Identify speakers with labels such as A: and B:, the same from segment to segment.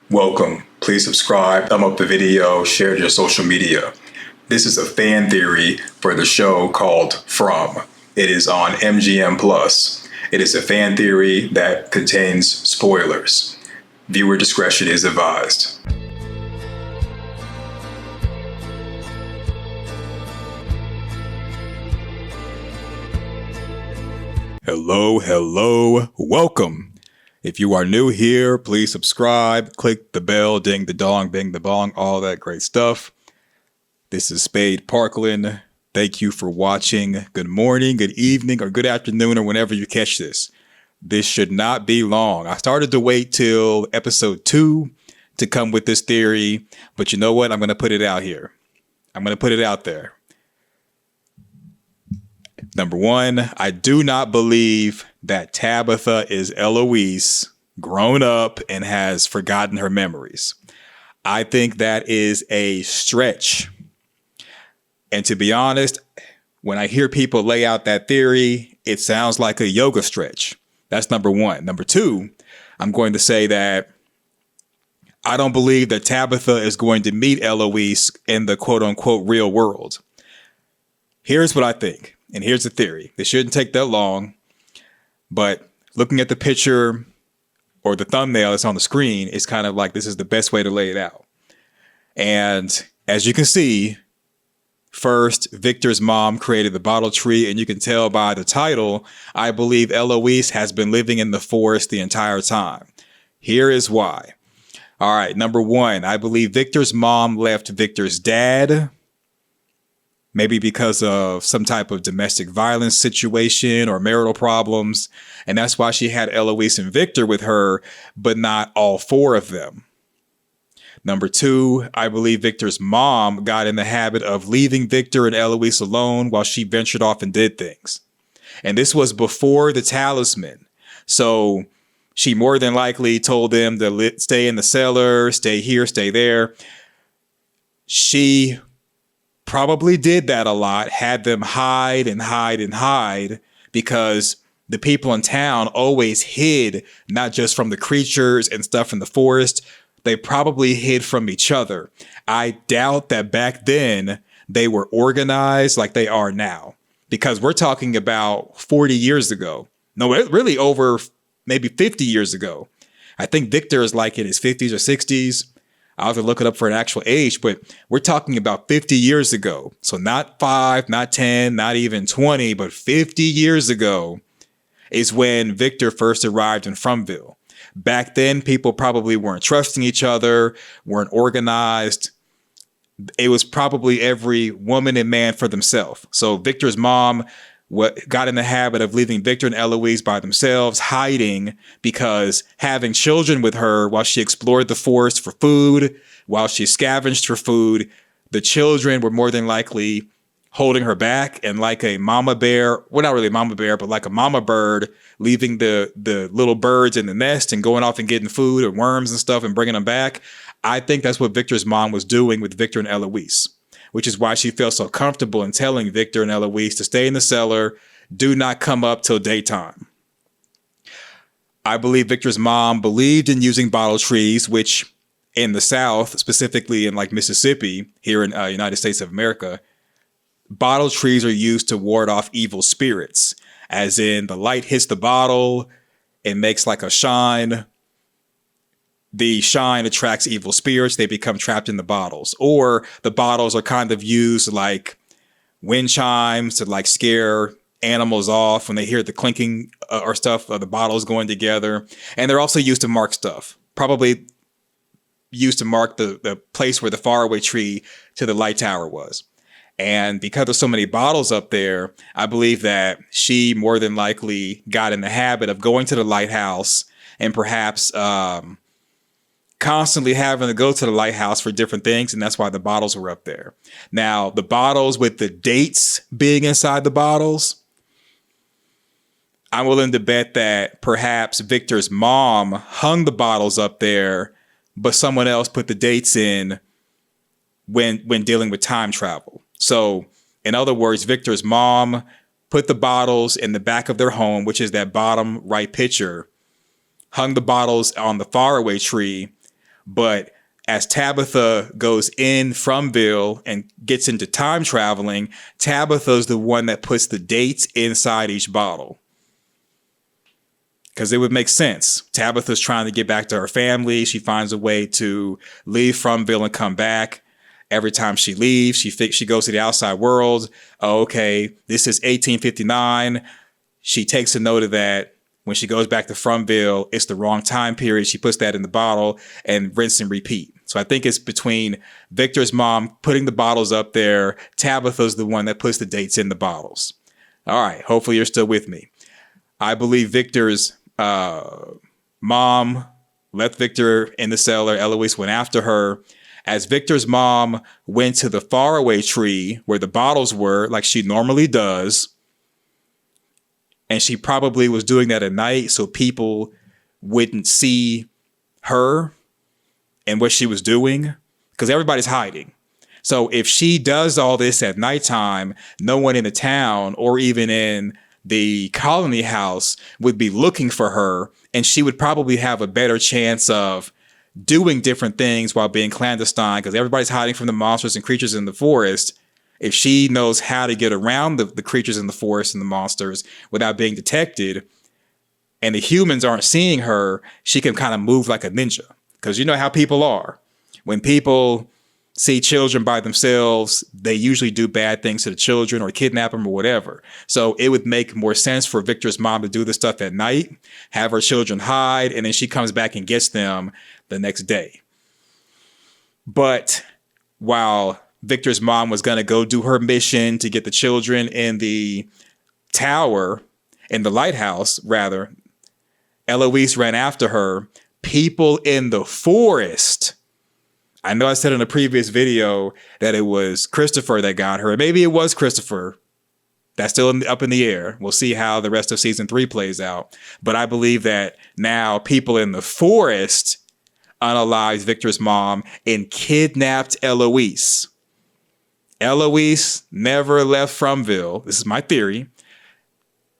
A: Welcome. Please subscribe, thumb up the video, share it to your social media. This is a fan theory for the show called From. It is on MGM Plus. It is a fan theory that contains spoilers. Viewer discretion is advised. Hello, welcome. If you are new here, please subscribe, click the bell, ding the dong, bing the bong, all that great stuff. This is Spade Parkland. Thank you for watching. Good morning, good evening, or good afternoon, or whenever you catch this. This should not be long. I started to wait till episode 2 to come with this theory, but you know what? I'm going to put it out here. I'm going to put it out there. Number one, I do not believe that Tabitha is Eloise, grown up and has forgotten her memories. I think that is a stretch. And to be honest, when I hear people lay out that theory, it sounds like a yoga stretch. That's number one. Number two, I'm going to say that I don't believe that Tabitha is going to meet Eloise in the quote unquote real world. Here's what I think. And here's the theory. It shouldn't take that long, but looking at the picture or the thumbnail that's on the screen, it's kind of like this is the best way to lay it out. And as you can see, first, Victor's mom created the bottle tree, and you can tell by the title, I believe Eloise has been living in the forest the entire time. Here is why. All right, number one, I believe Victor's mom left Victor's dad, maybe because of some type of domestic violence situation or marital problems. And that's why she had Eloise and Victor with her, but not all four of them. Number two, I believe Victor's mom got in the habit of leaving Victor and Eloise alone while she ventured off and did things. And this was before the talisman. So she more than likely told them to stay in the cellar, stay here, stay there. She probably did that a lot, had them hide and hide and hide, because the people in town always hid, not just from the creatures and stuff in the forest. They probably hid from each other. I doubt that back then they were organized like they are now, because we're talking about 40 years ago. No, really over maybe 50 years ago. I think Victor is like in his 50s or 60s. I'll have to look it up for an actual age, but we're talking about 50 years ago. So not 5, not 10, not even 20, but 50 years ago is when Victor first arrived in Fromville. Back then, people probably weren't trusting each other, weren't organized. It was probably every woman and man for themselves. So Victor's mom got in the habit of leaving Victor and Eloise by themselves, hiding, because having children with her while she explored the forest for food, while she scavenged for food, the children were more than likely holding her back, and like a mama bear, well, not really a mama bear, but like a mama bird, leaving the little birds in the nest and going off and getting food or worms and stuff and bringing them back. I think that's what Victor's mom was doing with Victor and Eloise, which is why she felt so comfortable in telling Victor and Eloise to stay in the cellar, do not come up till daytime. I believe Victor's mom believed in using bottle trees, which in the South, specifically in like Mississippi, here in United States of America, bottle trees are used to ward off evil spirits, as in the light hits the bottle, it makes like a shine. The shine attracts evil spirits. They become trapped in the bottles, or the bottles are kind of used like wind chimes to like scare animals off when they hear the clinking or stuff of the bottles going together. And they're also used to mark stuff, probably used to mark the place where the Faraway tree to the light tower was. And because there's so many bottles up there, I believe that she more than likely got in the habit of going to the lighthouse and perhaps constantly having to go to the lighthouse for different things. And that's why the bottles were up there. Now, the bottles with the dates being inside the bottles, I'm willing to bet that perhaps Victor's mom hung the bottles up there, but someone else put the dates in when dealing with time travel. So in other words, Victor's mom put the bottles in the back of their home, which is that bottom right picture, hung the bottles on the Faraway tree, But as Tabitha goes in Fromville and gets into time traveling, Tabitha's the one that puts the dates inside each bottle. Because it would make sense. Tabitha's trying to get back to her family. She finds a way to leave Fromville and come back. Every time she leaves, she goes to the outside world. Oh, okay, this is 1859. She takes a note of that. When she goes back to Fromville, it's the wrong time period. She puts that in the bottle and rinse and repeat. So I think it's between Victor's mom putting the bottles up there. Tabitha's the one that puts the dates in the bottles. All right. Hopefully you're still with me. I believe Victor's mom left Victor in the cellar. Eloise went after her. As Victor's mom went to the Faraway tree where the bottles were, like she normally does, and she probably was doing that at night so people wouldn't see her and what she was doing, because everybody's hiding. So if she does all this at nighttime, no one in the town or even in the colony house would be looking for her, and she would probably have a better chance of doing different things while being clandestine, because everybody's hiding from the monsters and creatures in the forest. If she knows how to get around the creatures in the forest and the monsters without being detected, and the humans aren't seeing her, she can kind of move like a ninja. Because you know how people are. When people see children by themselves, they usually do bad things to the children or kidnap them or whatever. So it would make more sense for Victor's mom to do this stuff at night, have her children hide, and then she comes back and gets them the next day. But while Victor's mom was going to go do her mission to get the children in the tower, in the lighthouse, rather, Eloise ran after her. People in the forest. I know I said in a previous video that it was Christopher that got her. Maybe it was Christopher. That's still up in the air. We'll see how the rest of season 3 plays out. But I believe that now people in the forest unalived Victor's mom and kidnapped Eloise. Eloise never left Fromville. This is my theory.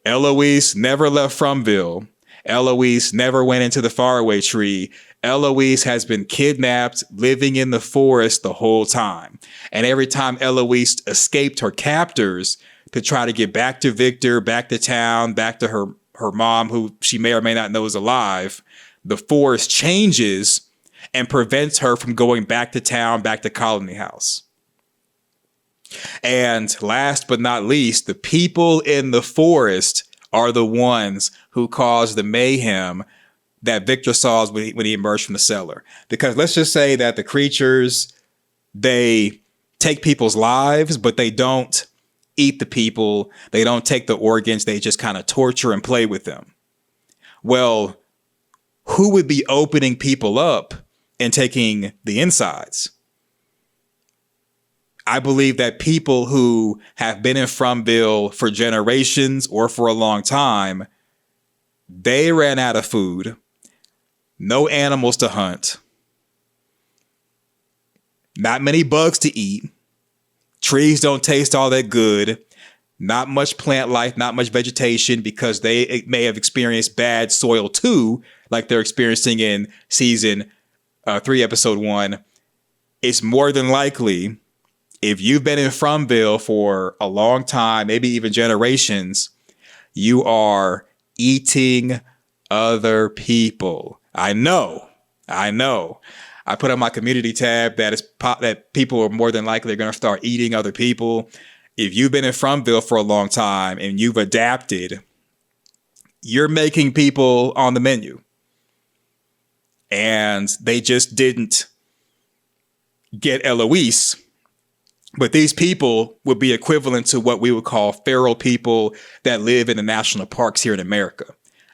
A: Eloise never left Fromville. Eloise never went into the Faraway tree. Eloise has been kidnapped, living in the forest the whole time. And every time Eloise escaped her captors to try to get back to Victor, back to town, back to her mom, who she may or may not know is alive, the forest changes and prevents her from going back to town, back to Colony House. And last but not least, the people in the forest are the ones who caused the mayhem that Victor saw when he emerged from the cellar. Because let's just say that the creatures, they take people's lives, but they don't eat the people. They don't take the organs. They just kind of torture and play with them. Well, who would be opening people up and taking the insides? I believe that people who have been in Fromville for generations or for a long time, they ran out of food, no animals to hunt, not many bugs to eat, trees don't taste all that good, not much plant life, not much vegetation, because they may have experienced bad soil too, like they're experiencing in season 3, episode 1. It's more than likely, if you've been in Fromville for a long time, maybe even generations, you are eating other people. I know. I put on my community tab that people are more than likely going to start eating other people. If you've been in Fromville for a long time and you've adapted, you're making people on the menu. And they just didn't get Eloise. But these people would be equivalent to what we would call feral people that live in the national parks here in America.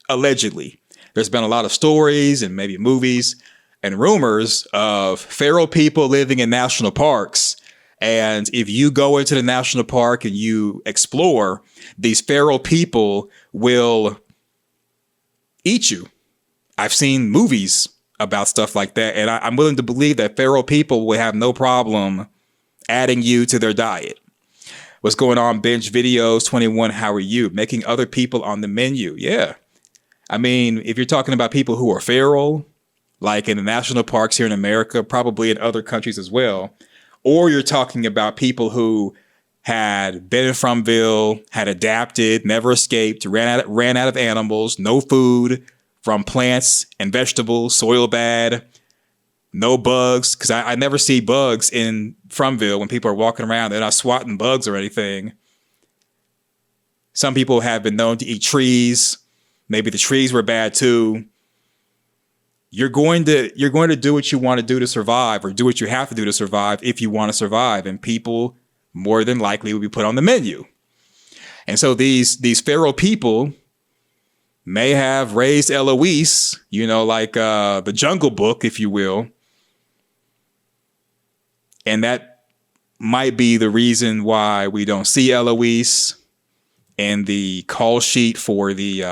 A: Allegedly. There's been a lot of stories and maybe movies and rumors of feral people living in national parks. And if you go into the national park and you explore, these feral people will eat you. I've seen movies about stuff like that. And I'm willing to believe that feral people will have no problem adding you to their diet. What's going on? Binge Videos 21. How are you? Making other people on the menu. Yeah. I mean, if you're talking about people who are feral, like in the national parks here in America, probably in other countries as well. Or you're talking about people who had been in Fromville, had adapted, never escaped, ran out of animals, no food from plants and vegetables, soil bad, no bugs. Because I never see bugs in Fromville when people are walking around. They're not swatting bugs or anything. Some people have been known to eat trees. Maybe the trees were bad too. You're going to do what you want to do to survive, or do what you have to do to survive if you want to survive. And people more than likely will be put on the menu. And so these feral people may have raised Eloise, like the Jungle Book, if you will. And that might be the reason why we don't see Eloise in the call sheet for the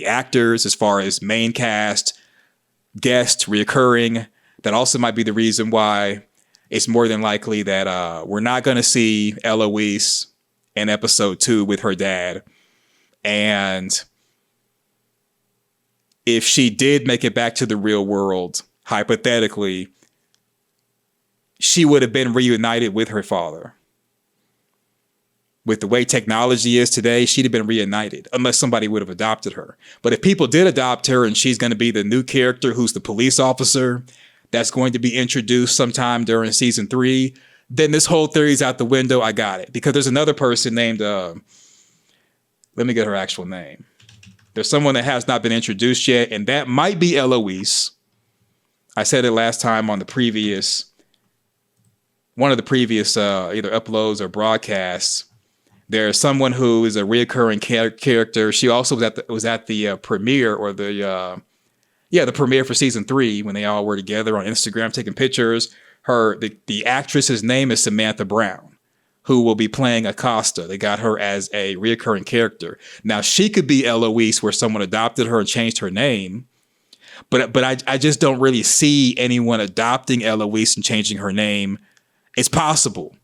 A: actors as far as main cast, guest, reoccurring. That also might be the reason why it's more than likely that we're not going to see Eloise in episode 2 with her dad. And if she did make it back to the real world, hypothetically, she would have been reunited with her father. With the way technology is today, she'd have been reunited unless somebody would have adopted her. But if people did adopt her and she's going to be the new character who's the police officer that's going to be introduced sometime during season 3, then this whole theory's out the window. I got it. Because there's another person named, let me get her actual name. There's someone that has not been introduced yet, and that might be Eloise. I said it last time on one of the previous either uploads or broadcasts. There's someone who is a reoccurring character. She also was at the premiere, or the premiere for season 3 when they all were together on Instagram taking pictures. The actress's name is Samantha Brown, who will be playing Acosta. They got her as a reoccurring character. Now she could be Eloise, where someone adopted her and changed her name. But I just don't really see anyone adopting Eloise and changing her name. It's possible.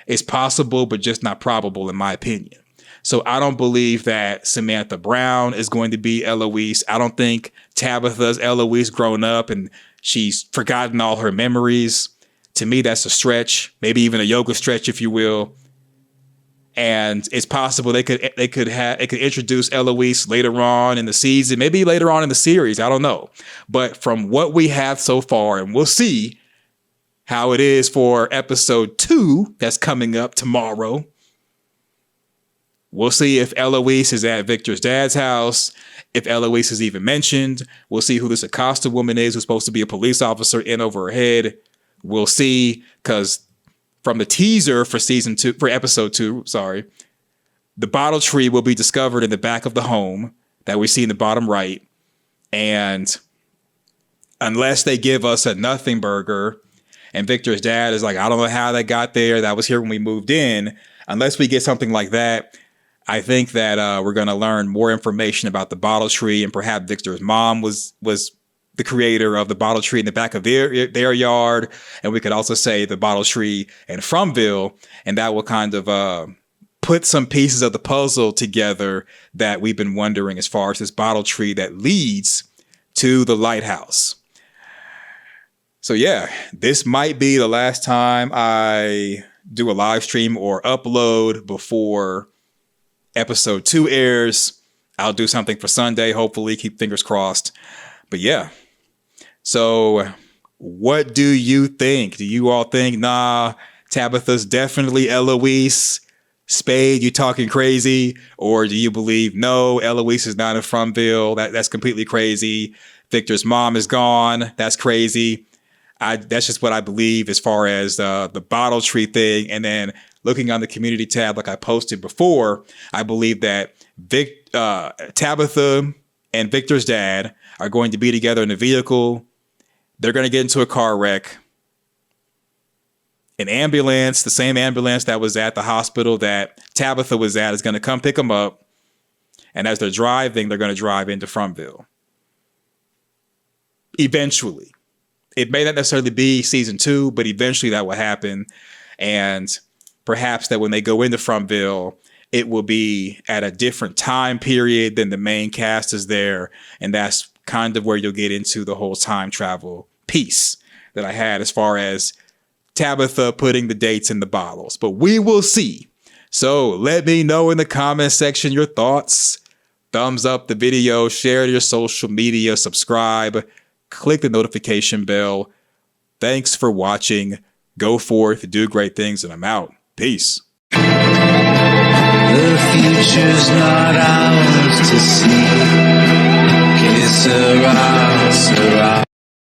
A: It's possible, but just not probable, in my opinion. So I don't believe that Samantha Brown is going to be Eloise. I don't think Tabitha's Eloise grown up and she's forgotten all her memories. To me, that's a stretch, maybe even a yoga stretch, if you will. And it's possible they could introduce Eloise later on in the season, maybe later on in the series. I don't know. But from what we have so far, and we'll see how it is for episode 2 that's coming up tomorrow. We'll see if Eloise is at Victor's dad's house, if Eloise is even mentioned. We'll see who this Acosta woman is who's supposed to be a police officer in over her head. We'll see, because from the teaser for episode 2, the bottle tree will be discovered in the back of the home that we see in the bottom right. And unless they give us a nothing burger, and Victor's dad is like, I don't know how that got there. That was here when we moved in. Unless we get something like that, I think that we're going to learn more information about the bottle tree, and perhaps Victor's mom was the creator of the bottle tree in the back of their yard. And we could also say the bottle tree in Fromville, and that will kind of put some pieces of the puzzle together that we've been wondering as far as this bottle tree that leads to the lighthouse. So yeah, this might be the last time I do a live stream or upload before episode 2 airs. I'll do something for Sunday, hopefully, keep fingers crossed. But yeah, so what do you think? Do you all think, nah, Tabitha's definitely Eloise? Spade, you talking crazy? Or do you believe, no, Eloise is not in Fromville? That's completely crazy. Victor's mom is gone. That's crazy. That's just what I believe as far as the bottle tree thing. And then looking on the community tab, like I posted before, I believe that Tabitha and Victor's dad are going to be together in a vehicle. They're going to get into a car wreck. An ambulance, the same ambulance that was at the hospital that Tabitha was at, is going to come pick them up. And as they're driving, they're going to drive into Fromville. Eventually. It may not necessarily be season 2, but eventually that will happen. And perhaps that when they go into Fromville, it will be at a different time period than the main cast is there. And that's kind of where you'll get into the whole time travel piece that I had as far as Tabitha putting the dates in the bottles. But we will see. So let me know in the comment section your thoughts. Thumbs up the video, share to your social media, subscribe, click the notification bell. Thanks for watching. Go forth, do great things, and I'm out. Peace.
B: The future's not ours to see. Que sera, sera.